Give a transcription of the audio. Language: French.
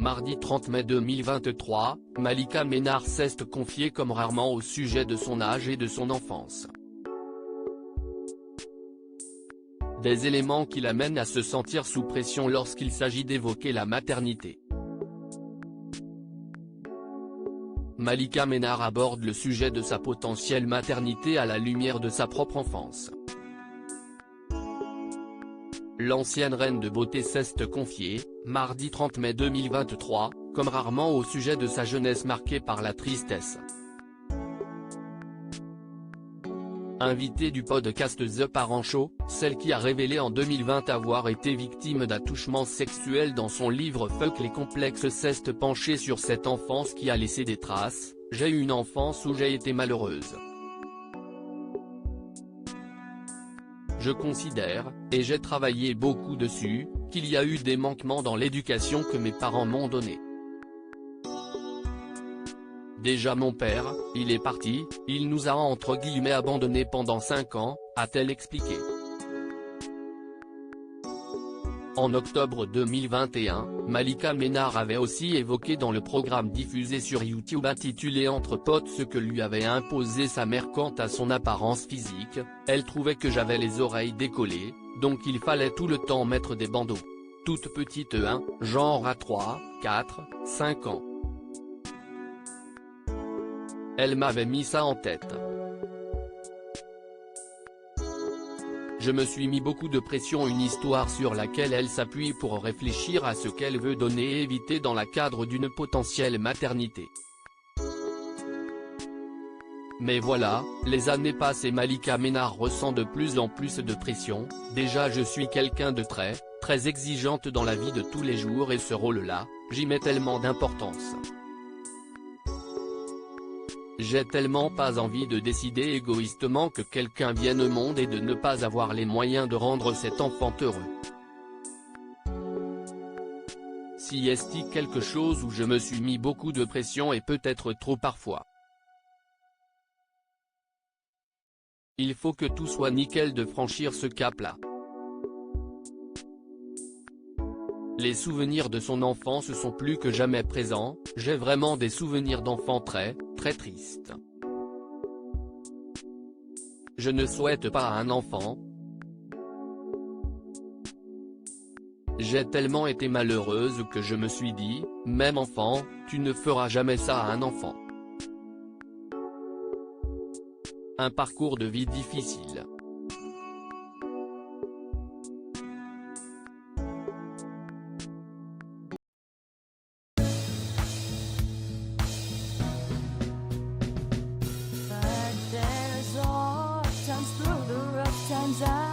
Mardi 30 mai 2023, Malika Ménard s'est confiée comme rarement au sujet de son âge et de son enfance. Des éléments qui l'amènent à se sentir sous pression lorsqu'il s'agit d'évoquer la maternité. Malika Ménard aborde le sujet de sa potentielle maternité à la lumière de sa propre enfance. L'ancienne reine de beauté s'est confiée, mardi 30 mai 2023, comme rarement au sujet de sa jeunesse marquée par la tristesse. Invitée du podcast The Parent Show, celle qui a révélé en 2020 avoir été victime d'attouchements sexuels dans son livre Fuck les complexes s'est penchée sur cette enfance qui a laissé des traces. J'ai eu une enfance où j'ai été malheureuse. Je considère, et j'ai travaillé beaucoup dessus, qu'il y a eu des manquements dans l'éducation que mes parents m'ont donnée. Déjà mon père, il est parti, il nous a entre guillemets abandonnés pendant 5 ans, a-t-elle expliqué. En octobre 2021, Malika Ménard avait aussi évoqué dans le programme diffusé sur YouTube intitulé Entre potes ce que lui avait imposé sa mère quant à son apparence physique. Elle trouvait que j'avais les oreilles décollées, donc il fallait tout le temps mettre des bandeaux. Toute petite genre à 3, 4, 5 ans. Elle m'avait mis ça en tête. Je me suis mis beaucoup de pression, une histoire sur laquelle elle s'appuie pour réfléchir à ce qu'elle veut donner et éviter dans le cadre d'une potentielle maternité. Mais voilà, les années passent et Malika Ménard ressent de plus en plus de pression. Déjà je suis quelqu'un de très exigeante dans la vie de tous les jours et ce rôle-là, j'y mets tellement d'importance. J'ai tellement pas envie de décider égoïstement que quelqu'un vienne au monde et de ne pas avoir les moyens de rendre cet enfant heureux. Si est-il quelque chose où je me suis mis beaucoup de pression et peut-être trop parfois. Il faut que tout soit nickel de franchir ce cap-là. Les souvenirs de son enfance sont plus que jamais présents, j'ai vraiment des souvenirs d'enfant très tristes. Je ne souhaite pas à un enfant. J'ai tellement été malheureuse que je me suis dit, même enfant, tu ne feras jamais ça à un enfant. Un parcours de vie difficile. Through the rough times